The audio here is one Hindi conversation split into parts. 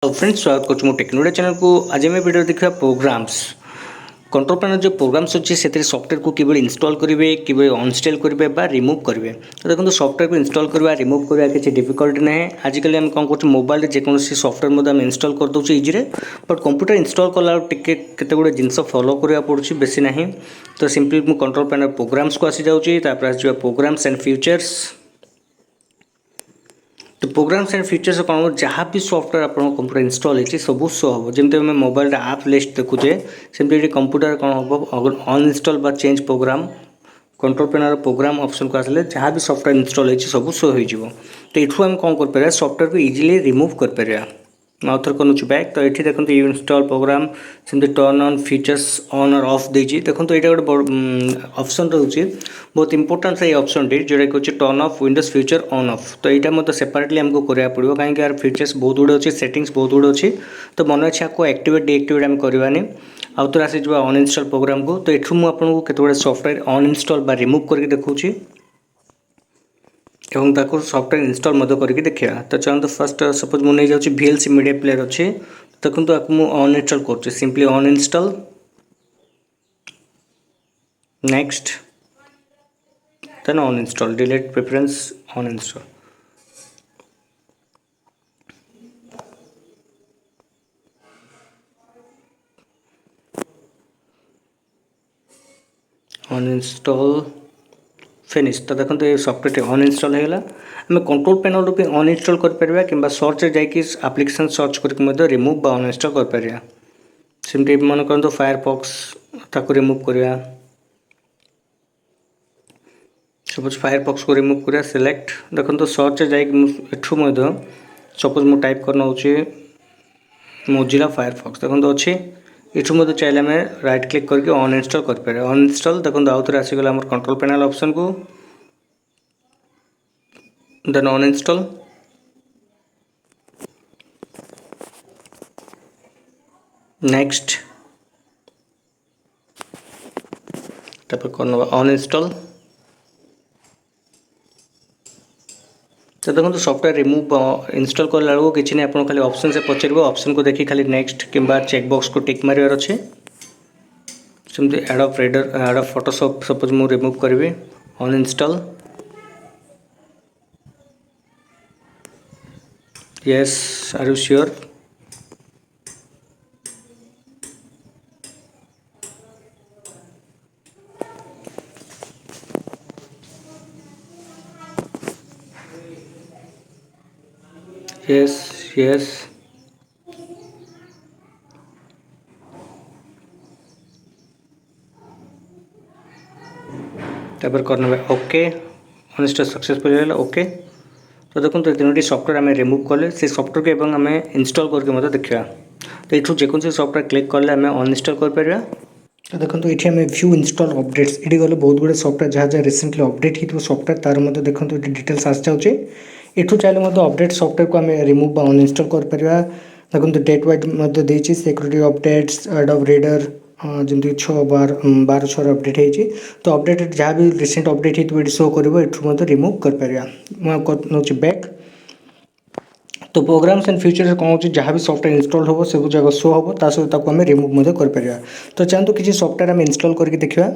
हेलो फ्रेंड्स, स्वागत करुँ मो टेक्नोलॉजी चैनल को। आज आम वीडियो देखा प्रोग्राम्स कंट्रोल पैनल जो प्रोग्राम्स अच्छे से सॉफ्टवेयर को किबे इंस्टॉल करेंगे कि अनइंस्टॉल करेंगे बा रिमूव करेंगे। तो देखो सॉफ्टवेयर को इंस्टॉल करवा रिमूव करवा किसी डिफिकल्ट ना है। आजिकल आम कौन कर मोबाइल जेकोसी सॉफ्टवेयर आम इंस्टॉल कर दूसरे इजीरे, बट कंप्यूटर इंस्टॉल कला केते गुड़े जिनस फॉलो करा पड़ुछि बेसी ना। तो सिंपली मुझे कंट्रोल पैनल प्रोग्राम्स को आसी जाऊँगी, आसो प्रोग्राम्स एंड फ्यूचर्स। तो प्रोग्राम्स एंड फीचर्स कौन जहाँ भी सॉफ्टवेयर आप कंप्यूटर इंस्टॉल होती सब शो हम जमी आम मोबाइल आप लिस्ट देखुचे सेमती कंप्यूटर कौन हम अगर अनइंस्टॉल बा change program control panel programme option को आसले जहाँ भी सॉफ्टवेयर इंस्टॉल होती सब शो हो। तो ये आम कौन कर सॉफ्टवेयर को इजिली रिमूव कर आउथर कर बैक। तो ये देखो यू इंस्टॉल प्रोग्राम सेमती टर्न ऑन फीचर्स ऑन और ऑफ देजी। देखो तो ये गोटे ऑप्शन रोचे बहुत इंपोर्टेंट से ऑप्शन टी जोटा कि turn off Windows future on off. तो यहाँ मतलब सेपरेटली आमको करा पड़ो कहीं यार फीचर्स बहुत गुड़े अच्छे सेटिंग्स बहुत गुड़े अच्छी। तो मन अच्छे आपको एक्टिवेट डीएक्टिवेट आम करवानी आउ तो आसी अनइंस्टॉल प्रोग्राम को। तो ये मुझे केते सॉफ्टवेयर अनइंस्टॉल बा रिमूव करके देखुची एवं ताको सॉफ्टवेयर इंस्टॉल मध्य करके देखा। तो चलते फर्स्ट सपोज मुझे जाऊँगी VLC मीडिया प्लेयर अच्छे। देखो तो आपको मुझे अनइंस्टॉल कर simply uninstall next then uninstall delete preference uninstall. Uninstall finish. तो देखो ये सॉफ्टवेयर अनइंस्टॉल होगा। आम कंट्रोल पैनल भी अनइंस्टॉल कर कि सर्च जाकि एप्लिकेशन सर्च करके रिमूव बा अनइंस्टॉल कर सेमती मन कर फायरफॉक्स ताको रिमूव करवा। सपोज फायरफॉक्स को रिमूव करा सिलेक्ट। देखो तो सर्च जाकि सपोज मु टाइप कर नौचे मोजिला फायरफॉक्स। देखो तो अच्छी ये चाहिए आम राइट क्लिक करके अनइंस्टॉल कर अनइंस्टॉल। देखो आउ थे आसीगला आम कंट्रोल पैनल ऑप्शन को देन अनइंस्टॉल नेक्स्ट कर अनइंस्टॉल। तो देखो सॉफ्टवेयर रिमूव इंस्टॉल कला कि नहीं आप खाली ऑप्शन से पचार ऑप्शन को देखिए खाली नेक्स्ट कि चेकबॉक्स को टिक मार अच्छे। सेमती Adobe Reader Adobe Photoshop suppose मुझे रिमूव करी uninstall yes are you sure. Yes yes तापर करना ओके अनइंस्टॉल सक्सेसफुल ओके। तो देखो तो तीनो सॉफ्टवेयर आम रिमूव कले से सॉफ्टवेयर को आम इंस्टॉल करके देखा। तो ये जेकोसी सॉफ्टवेयर क्लिक कले आम अनइंस्टॉल कर। तो देखो तो ये आम व्यू इंस्टॉल अपडेट्स ये गले बहुत गुड़े सॉफ्टवेयर जहाँ जहाँ रिसेंटली अपडेट हो सॉफ्टवेयर तार मध्य देखो ये डिटेल्स आस जाऊँचे। एठू चाहिए अपडेट सॉफ्टवेयर को आम रिमूव बा अनइंस्टॉल कर। देखो डेट वाइज देती security updates Adobe Reader जमी 6/12/6 अपडेट होती। तो अपडेट जहाँ भी रिसेंट अपडेट हो शो कर रिमूव कर बैक। तो प्रोग्राम्स एंड फ्यूचर कौन हो जहाँ भी सॉफ्टवेयर इंस्टॉल हो सब जगह शो हम ता सहित आम रिमूव कर। तो चाहतु किसी सॉफ्टवेयर आम इंस्टॉल करके देखा।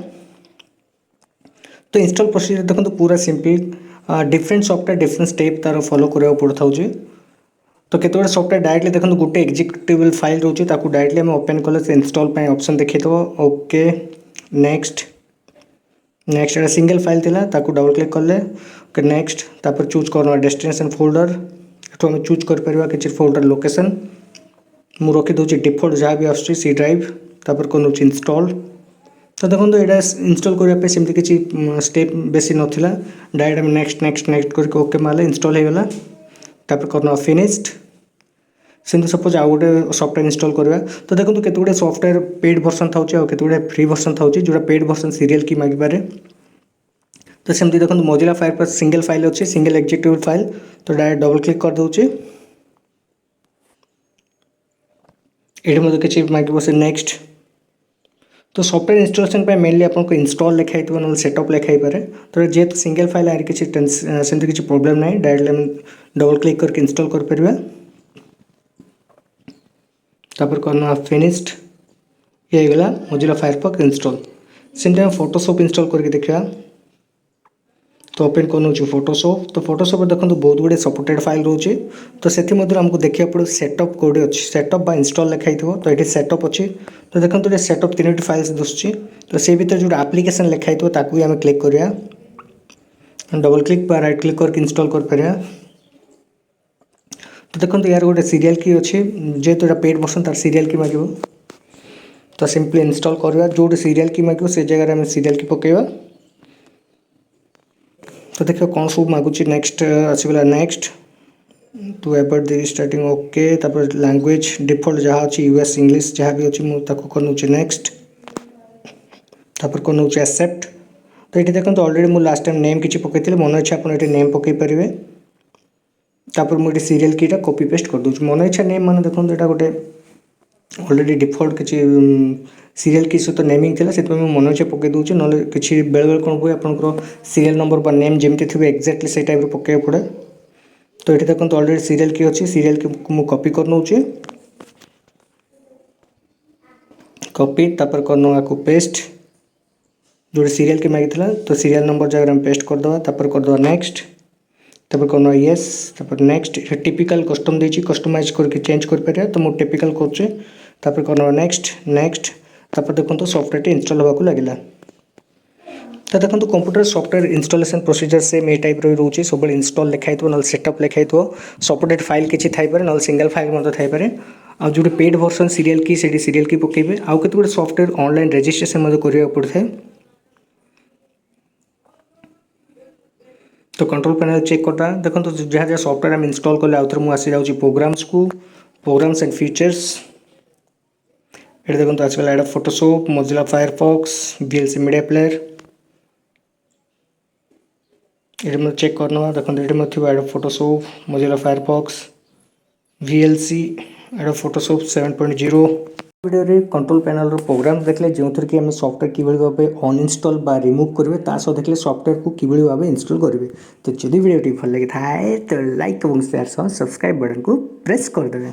तो इंस्टॉल प्रोसीजर देखो पूरा simple different software different step तार फॉलो करा पड़ता है। तो केते सॉफ्टवेयर डायरेक्टली देखो गोटे एग्जीक्यूटेबल फाइल रोचे डायरेक्टली आम ओपन कले से इंस्टॉल पे ऑप्शन देखो ओके नेक्स्ट नेक्स्ट एटा सिंगल फाइल थिला डबल क्लिक कले ओके नेक्स्ट तापर चूज करना डेस्टिनेशन फोल्डर एठू आम चूज कर परबा किछि फोल्डर लोकेशन मु रखी दोछि डिफॉल्ट जहाँ भी आसुछि सी ड्राइव तापर कोन इंस्टॉल। तो देखो तो यहाँ इंस्टॉल करने सेमती किसी स्टेप बेसी नाला डायरेक्ट आम नेक्स्ट नेक्स्ट नेक्स्ट करके ओके मारे इंस्टॉल हो गला। तापर करना फिनिश्ड सेमती सपोज आउ गोटे सॉफ्टवेयर इंस्टॉल करवा। तो देखो केते गुडे सॉफ्टवेयर पेड वर्जन था केते गुडे फ्री वर्जन था जोटा पेड वर्जन सीरियल की मागी पारे। तो सेमती देखो मोजिला फायरफॉक्स सिंगल फाइल अच्छे सिंगल एग्जीक्यूटेबल फाइल। तो डायरेक्ट डबल क्लिक कर दूचे ये मतलब किसी मागे से नेक्स्ट। तो सॉफ्टवेयर इंस्टॉलेशन पे मेनली आपको इंस्टॉल लिखाई ना सेटअप लिखाई पारे। तो जेहेतु सिंगल फाइल आर किसी सेमती किसी प्रॉब्लम ना डायरेक्टली डबल क्लिक करके इंस्टॉल कर। तापर करना फिनिश्ड ये गला Mozilla Firefox install same time Photoshop install करके देखा तो ओपन कर फोटोशॉप तो फोटोशॉप देखो बहुत गुड़े सपोर्टेड फाइल रोचे तो से आमको देखा पड़े सेटअप कौटे अच्छी सेटअप इंस्टॉल लिखाई तो ये सेटअप अच्छी तो देखो ये सेटअप 3टी फाइल्स दुसुची तो से भीतर जो एप्लिकेशन लिखाई ताकू आम क्लिक करिया डबल क्लिक बा राइट क्लिक करके इंस्टॉल कर पारिया तो देखो यार गोटे सीरियल की अच्छी जेहेतु यहाँ पेड वर्सन तार सीरियल की मांग तो सिंपली इंस्टॉल करवा जो सीरियल की मांग से जगह आम सीरियल की पकेवा तो देखो कौन सब मागुच नेक्स्ट आसगला next to about the starting okay तापर लैंग्वेज डिफॉल्ट जहाँ अच्छी यूएस इंग्लिश जहाँ भी अच्छी मुझे कर नेक्स्ट तापर कर एक्सेप्ट तो ये देखो ऑलरेडी मुझे लास्ट टाइम नेम किसी पकई मन इच्छा आप नेम पकई पारे तापर मुझे सीरियल कीटा कॉपी पेस्ट कर दूँ मन इच्छा नेम मैंने देखो यहाँ गोटे ऑलरेडी डिफॉल्ट किसी सीरियल की सहित नेमिंग थी से मन इच्छा पकई दूसरी ना कि बेले कौन हुए आपंकर सीरियल नंबर बा नेम जमी थे एक्जाक्टली से टाइप पकड़ पड़े तो ये देखो ऑलरेडी सीरियल की अच्छी सीरियल की मुझे कॉपी कर नौचे कॉपी तापर करना आपको पेस्ट जो सीरियल की मांगी था तो सीरियल नंबर जगह हम पेस्ट करदे तापर करदे नेक्स्ट तापर करना येस तापर नेक्स्ट टिपिकल कस्टम देछि कस्टमाइज करके चेंज कर पारे तो मुझे टिपिकल करछे तापर करना नेक्स्ट नेक्स्ट तापर देखो सॉफ्टवेयर इंस्टॉल होगा लगे तो देखो computer software installation procedure same a type रोचे सब इंस्टॉल लिखाई ना सेटअप लिखाई सपोर्टेड फाइल किसी थाईपे ना सिंगल फाइल थाईपे आ जो पेड वर्सन सीरियल की से सीरियल की पकेबे आउ केते गुडे सॉफ्टवेयर ऑनलाइन रजिस्ट्रेशन करने पड़ता है तो कंट्रोल पैनल चेक करता देखो तो जहाँ जहाँ सॉफ्टवेयर आम इंस्टॉल कले आउ थे मुझे आसी जाऊँगी प्रोग्राम्स को प्रोग्राम्स एंड फीचर्स ये देखो तो आजकल Adobe Photoshop Mozilla Firefox VLC media player ये चेक करना देखो ये Adobe Photoshop Mozilla Firefox VLC Adobe Photoshop 7.0 video control panel program देखले जो थी कि सॉफ्टवेयर किभली भाव अनइंस्टॉल बा रिमूव करेंगे तासह देखले सॉफ्टवेयर को किभली भाव इंस्टॉल करेंगे तो जदि वीडियो भल लगी था तो लाइक और शेयर सब्सक्राइब बटन को प्रेस करदे।